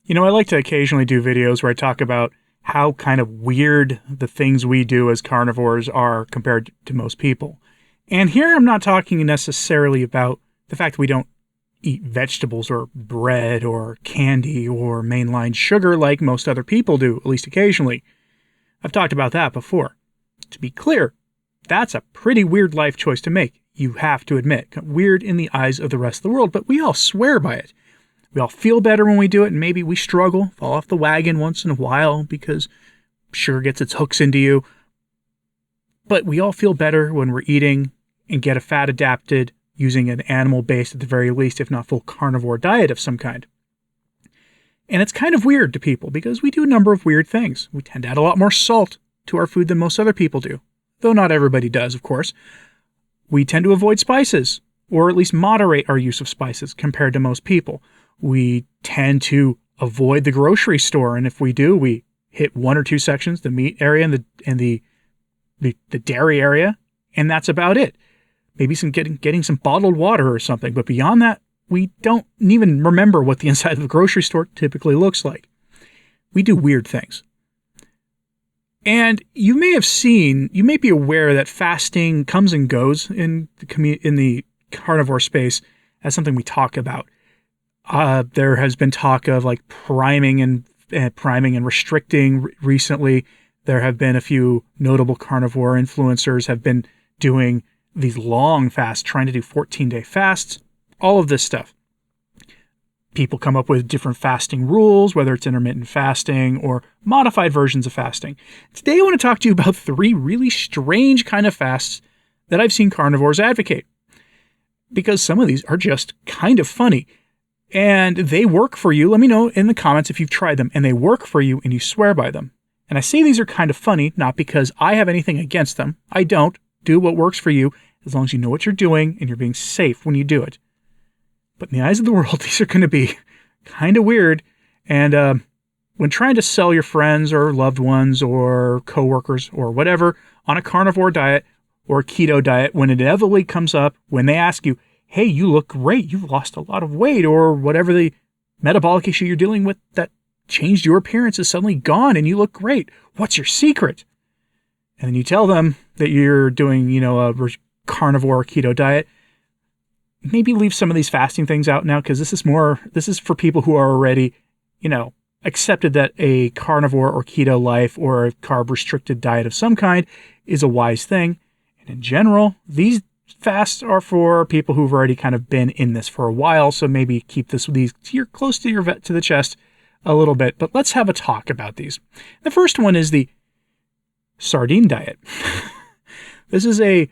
I like to occasionally do videos where I talk about how kind of weird the things we do as carnivores are compared to most people. And here I'm not talking necessarily about the fact that we don't eat vegetables or bread or candy or mainline sugar like most other people do, at least occasionally. I've talked about that before. To be clear, that's a pretty weird life choice to make, you have to admit. Weird in the eyes of the rest of the world, but we all swear by it. We all feel better when we do it, and maybe we struggle, fall off the wagon once in a while because sugar gets its hooks into you. But we all feel better when we're eating and get a fat adapted using an animal-based, at the very least, if not full carnivore diet of some kind. And it's kind of weird to people because we do a number of weird things. We tend to add a lot more salt to our food than most other people do, though not everybody does, of course. We tend to avoid spices, or at least moderate our use of spices compared to most people. We tend to avoid the grocery store, and if we do, we hit one or two sections, the meat area and the dairy area, and that's about it. Maybe getting some bottled water or something, but beyond that, we don't even remember what the inside of the grocery store typically looks like. We do weird things. And you may be aware that fasting comes and goes in the carnivore space as something we talk about. There has been talk of like priming and restricting recently. There have been a few notable carnivore influencers have been doing these long fasts, trying to do 14-day fasts, all of this stuff. People come up with different fasting rules, whether it's intermittent fasting or modified versions of fasting. Today I want to talk to you about 3 really strange kind of fasts that I've seen carnivores advocate. Because some of these are just kind of funny. And they work for you. Let me know in the comments if you've tried them and they work for you and you swear by them. And I say these are kind of funny, not because I have anything against them. I don't. Do what works for you as long as you know what you're doing and you're being safe when you do it. But in the eyes of the world, these are going to be kind of weird. And when trying to sell your friends or loved ones or coworkers or whatever on a carnivore diet or a keto diet, when it inevitably comes up, when they ask you, hey, you look great, you've lost a lot of weight, or whatever the metabolic issue you're dealing with that changed your appearance is suddenly gone and you look great. What's your secret? And then you tell them that you're doing, a carnivore or keto diet. Maybe leave some of these fasting things out now, because this is for people who are already, accepted that a carnivore or keto life or a carb restricted diet of some kind is a wise thing. And in general, these fasts are for people who've already kind of been in this for a while. So maybe keep these close to the chest a little bit. But let's have a talk about these. The first one is the sardine diet. This is the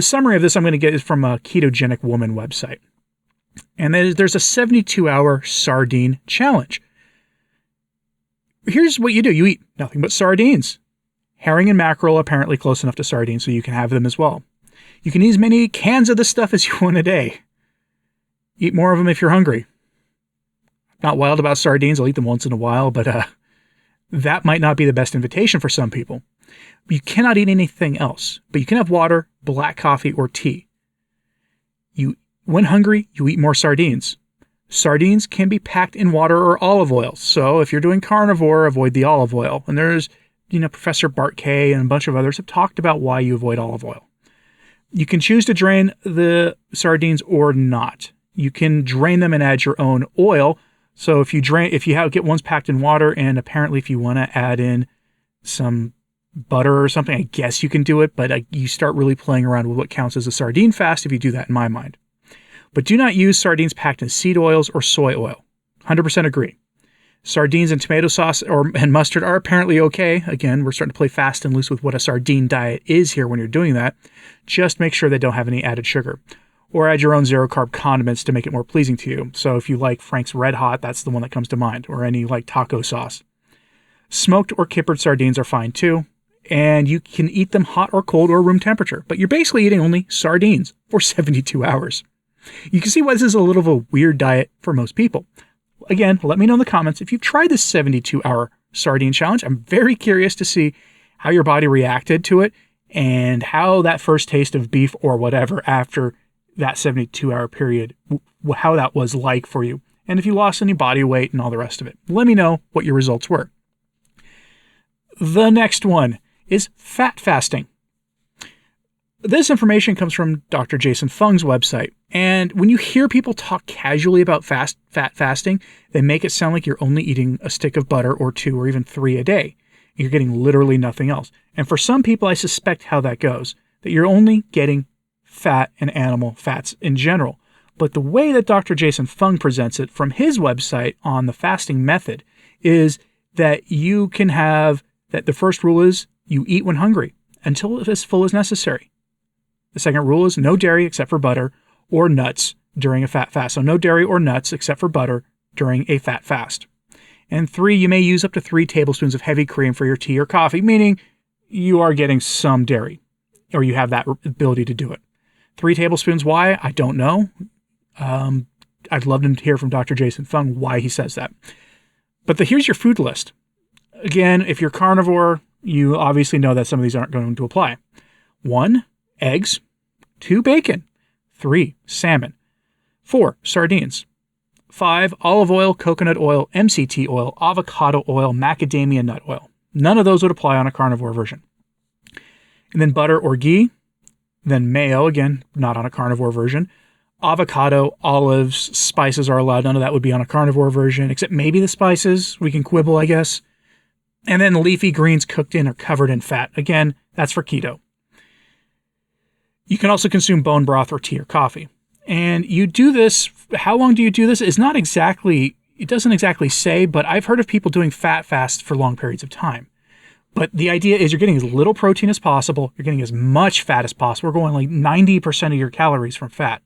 summary of this I'm going to get is from a Ketogenic Woman website. And there's a 72-hour sardine challenge. Here's what you do. You eat nothing but sardines. Herring and mackerel are apparently close enough to sardines, so you can have them as well. You can eat as many cans of this stuff as you want a day. Eat more of them if you're hungry. Not wild about sardines. I'll eat them once in a while, but that might not be the best invitation for some people. You cannot eat anything else, but you can have water, black coffee, or tea. When hungry, you eat more sardines. Sardines can be packed in water or olive oil. So if you're doing carnivore, avoid the olive oil. And there's, Professor Bart Kay and a bunch of others have talked about why you avoid olive oil. You can choose to drain the sardines or not. You can drain them and add your own oil. So if you get ones packed in water, and apparently if you want to add in some butter or something, I guess you can do it, but you start really playing around with what counts as a sardine fast if you do that, in my mind. But do not use sardines packed in seed oils or soy oil. 100% agree. Sardines and tomato sauce and mustard are apparently okay. Again, we're starting to play fast and loose with what a sardine diet is here when you're doing that. Just make sure they don't have any added sugar. Or add your own zero-carb condiments to make it more pleasing to you. So if you like Frank's Red Hot, that's the one that comes to mind, or any taco sauce. Smoked or kippered sardines are fine too, and you can eat them hot or cold or room temperature, but you're basically eating only sardines for 72 hours. You can see why this is a little of a weird diet for most people. Again, let me know in the comments if you've tried this 72-hour sardine challenge. I'm very curious to see how your body reacted to it and how that first taste of beef or whatever after that 72-hour period, how that was like for you. and if you lost any body weight and all the rest of it. Let me know what your results were. The next one is fat fasting. This information comes from Dr. Jason Fung's website. And when you hear people talk casually about fat fasting, they make it sound like you're only eating a stick of butter or 2 or even 3 a day. You're getting literally nothing else. And for some people, I suspect how that goes, that you're only getting fat and animal fats in general. But the way that Dr. Jason Fung presents it from his website on the fasting method is that you can have, that the first rule is you eat when hungry until it is full as necessary. The second rule is no dairy except for butter or nuts during a fat fast. So no dairy or nuts except for butter during a fat fast. And 3, you may use up to 3 tablespoons of heavy cream for your tea or coffee, meaning you are getting some dairy, or you have that ability to do it. 3 tablespoons, why? I don't know. I'd love to hear from Dr. Jason Fung why he says that. But here's your food list. Again, if you're carnivore, you obviously know that some of these aren't going to apply. 1, eggs. 2, bacon. 3, salmon. 4, sardines. 5, olive oil, coconut oil, MCT oil, avocado oil, macadamia nut oil. None of those would apply on a carnivore version. And then butter or ghee. Then mayo, again, not on a carnivore version. Avocado, olives, spices are allowed. None of that would be on a carnivore version, except maybe the spices. We can quibble, I guess. And then leafy greens cooked in or covered in fat. Again, that's for keto. You can also consume bone broth or tea or coffee. And you do this, how long do you do this? It doesn't exactly say, but I've heard of people doing fat fasts for long periods of time. But the idea is you're getting as little protein as possible. You're getting as much fat as possible. We're going like 90% of your calories from fat.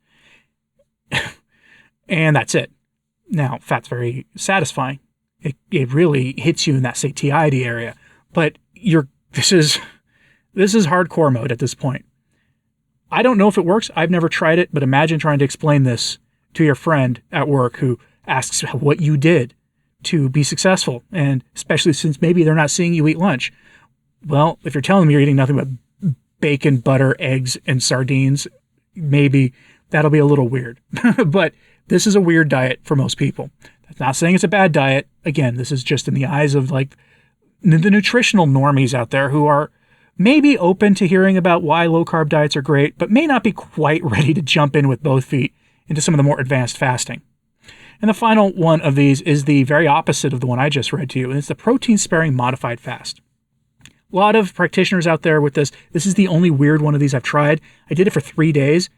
And that's it. Now, fat's very satisfying. It really hits you in that satiety area. But this is hardcore mode at this point. I don't know if it works. I've never tried it, but imagine trying to explain this to your friend at work who asks what you did to be successful, and especially since maybe they're not seeing you eat lunch. Well, if you're telling them you're eating nothing but bacon, butter, eggs, and sardines, maybe that'll be a little weird. But this is a weird diet for most people. That's not saying it's a bad diet. Again, this is just in the eyes of like the nutritional normies out there who are maybe open to hearing about why low-carb diets are great, but may not be quite ready to jump in with both feet into some of the more advanced fasting. And the final one of these is the very opposite of the one I just read to you, and it's the protein-sparing modified fast. A lot of practitioners out there with this. This is the only weird one of these I've tried. I did it for 3 days,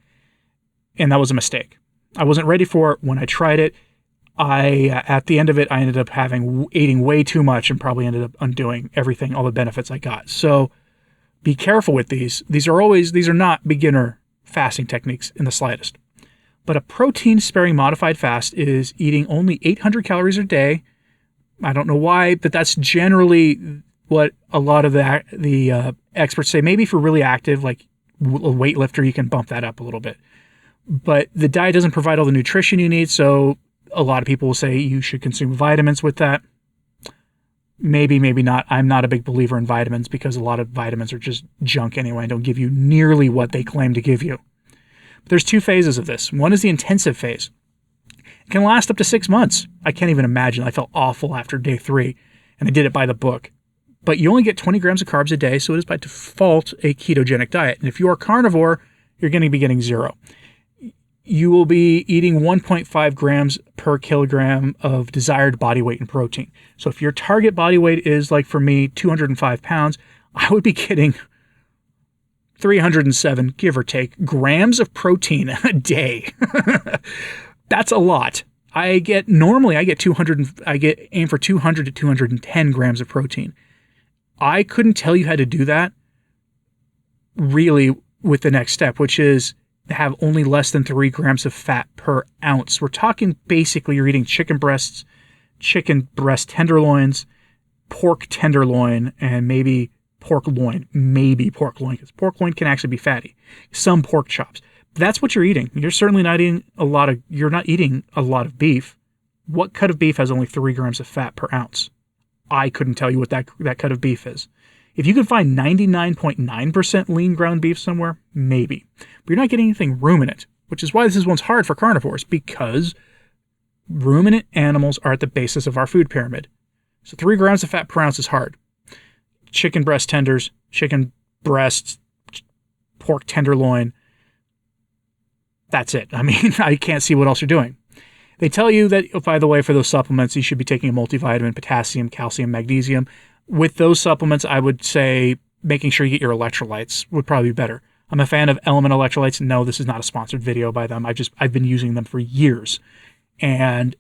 and that was a mistake. I wasn't ready for it when I tried it. At the end of it, I ended up eating way too much and probably ended up undoing everything, all the benefits I got. So be careful with these. These are not beginner fasting techniques in the slightest. But a protein-sparing modified fast is eating only 800 calories a day. I don't know why, but that's generally what a lot of the experts say. Maybe if you're really active, like a weightlifter, you can bump that up a little bit. But the diet doesn't provide all the nutrition you need, so a lot of people will say you should consume vitamins with that. Maybe, maybe not. I'm not a big believer in vitamins because a lot of vitamins are just junk anyway and don't give you nearly what they claim to give you. But there's 2 phases of this. One is the intensive phase. It can last up to 6 months. I can't even imagine. I felt awful after day 3, and I did it by the book. But you only get 20 grams of carbs a day, so it is by default a ketogenic diet. And if you are carnivore, you're going to be getting 0. You will be eating 1.5 grams per kilogram of desired body weight and protein. So if your target body weight is, like for me, 205 pounds, I would be getting 307, give or take, grams of protein a day. That's a lot. I aim for 200 to 210 grams of protein. I couldn't tell you how to do that really with the next step, which is have only less than 3 grams of fat per ounce. We're talking basically you're eating chicken breast tenderloins, pork tenderloin, and maybe pork loin, because pork loin can actually be fatty. Some pork chops. That's what you're eating. You're certainly not eating you're not eating a lot of beef. What cut of beef has only 3 grams of fat per ounce? I couldn't tell you what that cut of beef is. If you can find 99.9% lean ground beef somewhere, maybe. But you're not getting anything ruminant, which is why this one's hard for carnivores, because Ruminant animals are at the basis of our food pyramid. So 3 grams of fat per ounce is hard. Chicken breast tenders, chicken breasts, pork tenderloin. That's it. I mean, I can't see what else you're doing. They tell you that, by the way, for those supplements, you should be taking a multivitamin, potassium, calcium, magnesium. With those supplements, I would say making sure you get your electrolytes would probably be better. I'm a fan of Element Electrolytes. No, this is not a sponsored video by them. I've been using them for years. And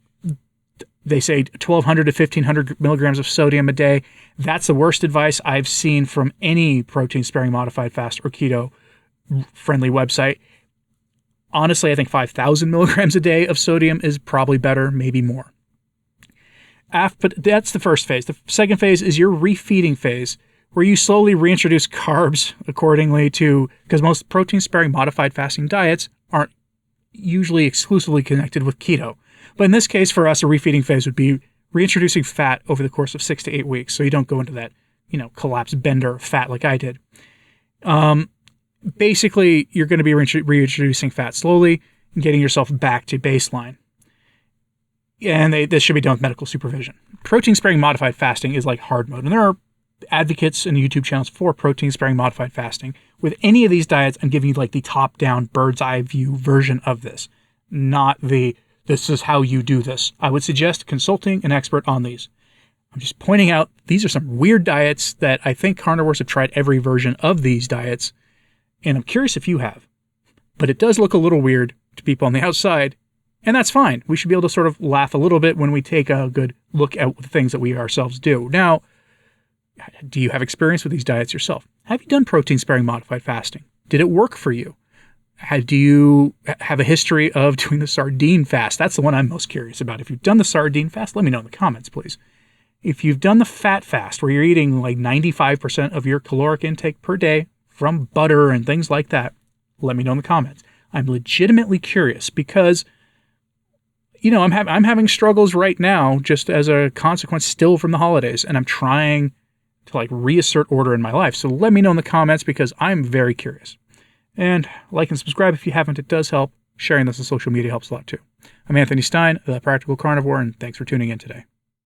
they say 1,200 to 1,500 milligrams of sodium a day. That's the worst advice I've seen from any protein-sparing modified fast or keto-friendly website. Honestly, I think 5,000 milligrams a day of sodium is probably better, maybe more. But that's the first phase. The second phase is your refeeding phase, where you slowly reintroduce carbs accordingly to, because most protein-sparing modified fasting diets aren't usually exclusively connected with keto. But in this case, for us, a refeeding phase would be reintroducing fat over the course of 6 to 8 weeks, so you don't go into that, collapse bender fat like I did. Basically, you're going to be reintroducing fat slowly and getting yourself back to baseline. And this should be done with medical supervision. Protein-sparing modified fasting is like hard mode, and there are advocates and YouTube channels for protein-sparing modified fasting. With any of these diets, I'm giving you like the top-down bird's-eye view version of this, not the this is how you do this. I would suggest consulting an expert on these. I'm just pointing out these are some weird diets that I think carnivores have tried every version of these diets, and I'm curious if you have. But it does look a little weird to people on the outside, and that's fine. We should be able to sort of laugh a little bit when we take a good look at the things that we ourselves do. Now, do you have experience with these diets yourself? Have you done protein-sparing modified fasting? Did it work for you? Do you have a history of doing the sardine fast? That's the one I'm most curious about. If you've done the sardine fast, let me know in the comments, please. If you've done the fat fast, where you're eating like 95% of your caloric intake per day from butter and things like that, let me know in the comments. I'm legitimately curious because, I'm having struggles right now just as a consequence still from the holidays, and I'm trying to reassert order in my life. So let me know in the comments because I'm very curious. And like and subscribe if you haven't. It does help. Sharing this on social media helps a lot too. I'm Anthony Stine, the Practical Carnivore, and thanks for tuning in today.